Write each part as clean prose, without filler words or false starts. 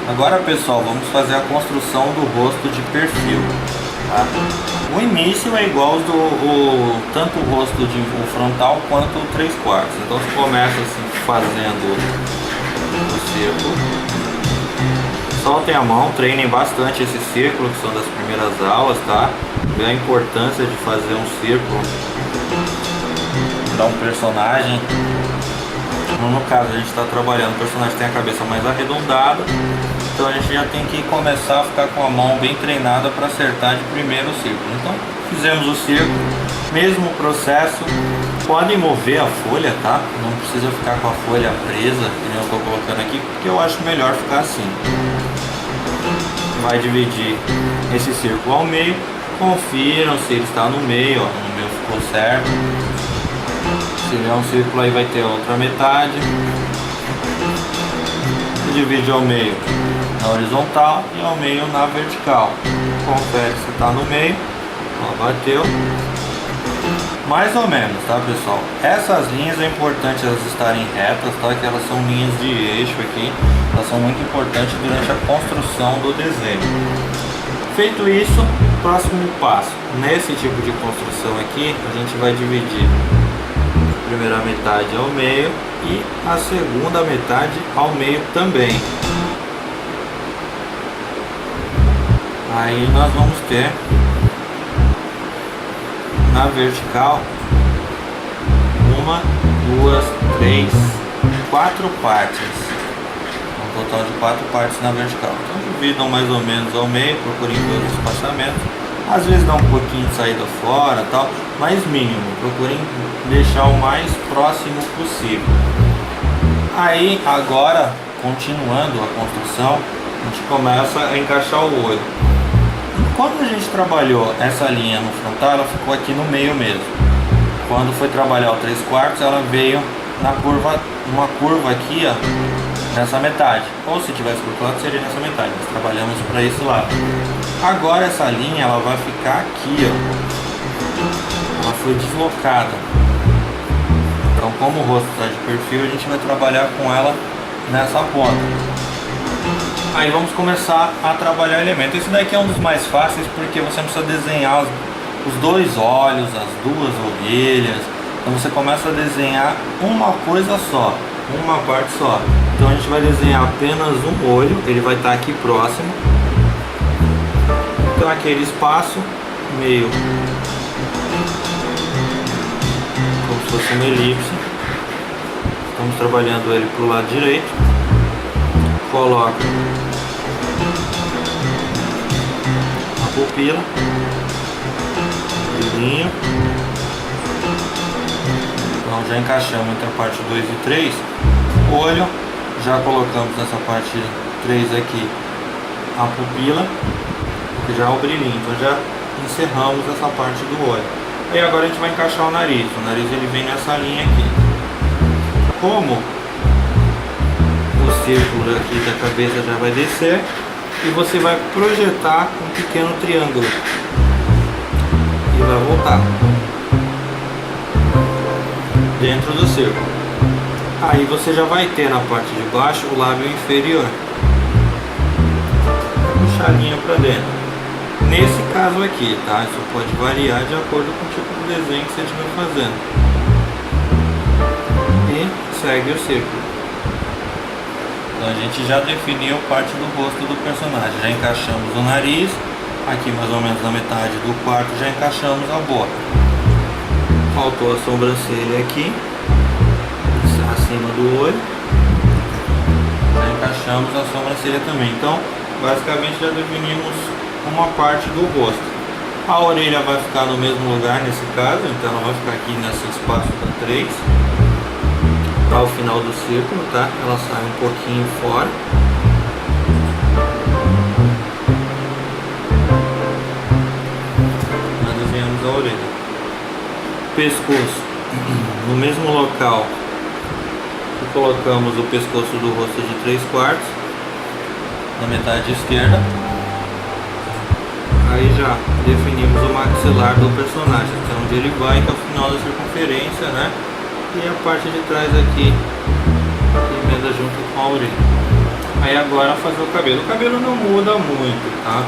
Agora, pessoal, vamos fazer a construção do rosto de perfil, tá? O início é igual tanto o rosto o frontal quanto o 3/4. Então você começa assim fazendo o círculo. Soltem a mão, treinem bastante esse círculo, que são das primeiras aulas, tá? Vê a importância de fazer um círculo para um personagem. No caso, a gente está trabalhando, o personagem tem a cabeça mais arredondada, então a gente já tem que começar a ficar com a mão bem treinada para acertar de primeiro o círculo. Então, fizemos o círculo, mesmo processo, podem mover a folha, tá? Não precisa ficar com a folha presa, que nem eu estou colocando aqui, porque eu acho melhor ficar assim. Vai dividir esse círculo ao meio, confiram se ele está no meio, ó, no meu ficou certo. Se vier um círculo aí vai ter outra metade. Se divide ao meio na horizontal e ao meio na vertical. Confere se está no meio. Ó, bateu. Mais ou menos, tá, pessoal? Essas linhas é importante elas estarem retas, tá? Que elas são linhas de eixo aqui. Elas são muito importantes durante a construção do desenho. Feito isso, próximo passo. Nesse tipo de construção aqui, a gente vai dividir a primeira metade ao meio e a segunda metade ao meio também. Aí nós vamos ter na vertical 1, 2, 3, 4 partes. Um total de 4 partes na vertical. Então dividam mais ou menos ao meio, procurem todos os espaçamentos. Às vezes dá um pouquinho de saída fora, tal, mas mínimo. Procurem deixar o mais próximo possível. Aí agora, continuando a construção, a gente começa a encaixar o olho. Quando a gente trabalhou essa linha no frontal, ela ficou aqui no meio mesmo. Quando foi trabalhar o 3/4, ela veio na curva, uma curva aqui, ó, nessa metade. Ou se tivesse por outro lado, seria nessa metade. Nós trabalhamos para esse lado. Agora essa linha, ela vai ficar aqui, ó. Ela foi deslocada. Então, como o rosto está de perfil, a gente vai trabalhar com ela nessa ponta. Aí vamos começar a trabalhar elementos. Esse daqui é um dos mais fáceis porque você não precisa desenhar os dois olhos, as duas orelhas. Então você começa a desenhar uma coisa só, uma parte só. Então a gente vai desenhar apenas um olho, ele vai estar aqui próximo. Então aquele espaço meio como se fosse uma elipse. Estamos trabalhando ele para o lado direito. Coloca a pupila, brilhinho. Então já encaixamos entre a parte 2 e 3. O olho, já colocamos nessa parte 3 aqui a pupila, que já é o brilhinho. Então já encerramos essa parte do olho. E agora a gente vai encaixar o nariz. O nariz ele vem nessa linha aqui. Como o círculo aqui da cabeça já vai descer e você vai projetar um pequeno triângulo e vai voltar dentro do círculo. Aí você já vai ter na parte de baixo o lábio inferior. Puxar a linha para dentro. Nesse caso aqui, tá? Isso pode variar de acordo com o tipo de desenho que você estiver fazendo. E segue o círculo. Então a gente já definiu parte do rosto do personagem. Já encaixamos o nariz, aqui mais ou menos na metade do quarto já encaixamos a boca. Faltou a sobrancelha aqui, acima do olho. Já encaixamos a sobrancelha também. Então basicamente já definimos uma parte do rosto. A orelha vai ficar no mesmo lugar nesse caso, então ela vai ficar aqui nesse espaço da 3. Ao final do círculo, tá? Ela sai um pouquinho fora. Nós desenhamos a orelha. Pescoço. No mesmo local que colocamos o pescoço do rosto de 3/4, na metade esquerda. Aí já definimos o maxilar do personagem, até onde ele vai, que é o final da circunferência, né? E a parte de trás aqui, que emenda junto com a orelha. Aí agora fazer o cabelo. O cabelo não muda muito, tá?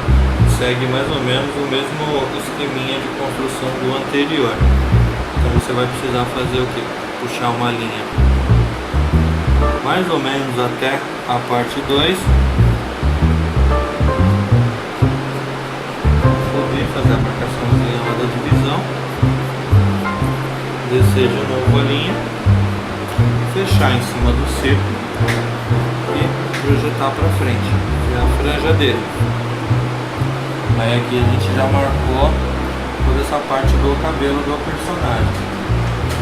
Segue mais ou menos o mesmo esqueminha de construção do anterior. Então você vai precisar fazer o que? Puxar uma linha mais ou menos até a parte 2. Subir, fazer a marcaçãozinha lá da divisão. Descer de novo a linha. Fechar em cima do círculo e projetar para frente, que é a franja dele. Aí aqui a gente já marcou toda essa parte do cabelo do personagem,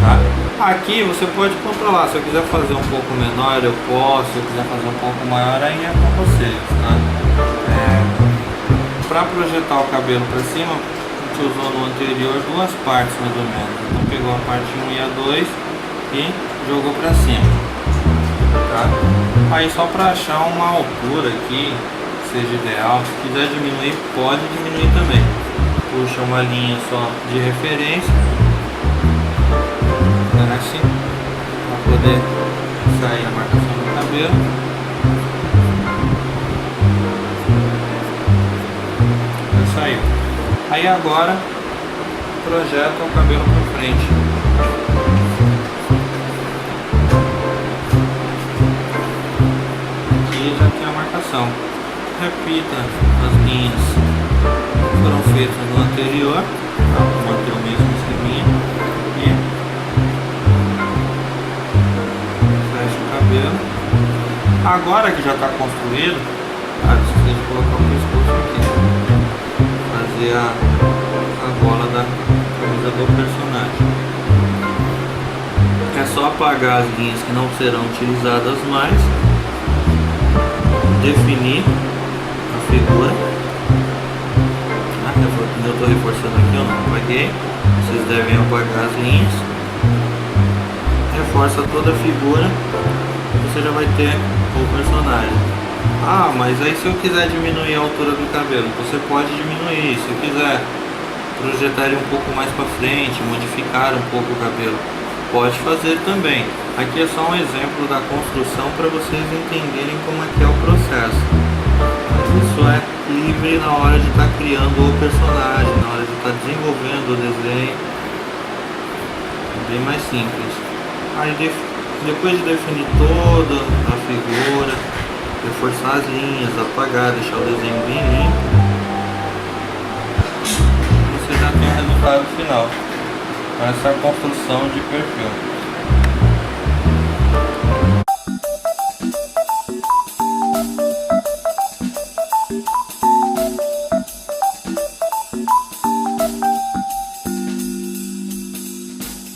tá? Aqui você pode controlar, se eu quiser fazer um pouco menor eu posso, se eu quiser fazer um pouco maior aí é com vocês, tá? Para projetar o cabelo para cima, a gente usou no anterior duas partes mais ou menos. Então pegou a parte 1 e a 2 e jogou para cima, tá? Aí só para achar uma altura aqui seja ideal, se quiser diminuir pode diminuir também. Puxa uma linha só de referência assim para poder sair a marcação do cabelo. Já saiu. Aí agora projeta o cabelo para frente. Aqui já tem a marcação. Repita as linhas que foram feitas no anterior, tá? Manter o mesmo esqueminha e fecha o cabelo. Agora que já está construído, esqueci de colocar o pescoço aqui, fazer a gola da camisa do personagem. É só apagar as linhas que não serão utilizadas mais, definir a figura. Eu estou reforçando aqui, eu não apaguei. Vocês devem apagar as linhas. Reforça toda a figura. Você já vai ter o personagem. Ah, mas aí se eu quiser diminuir a altura do cabelo, você pode diminuir. Se eu quiser projetar ele um pouco mais para frente, modificar um pouco o cabelo, pode fazer também. Aqui é só um exemplo da construção para vocês entenderem como é que é o processo. Isso é livre na hora de estar criando o personagem, na hora de estar desenvolvendo o desenho. É bem mais simples. Aí depois de definir toda a figura, reforçar as linhas, apagar, deixar o desenho bem limpo, você já tem o resultado final. Essa construção de perfil.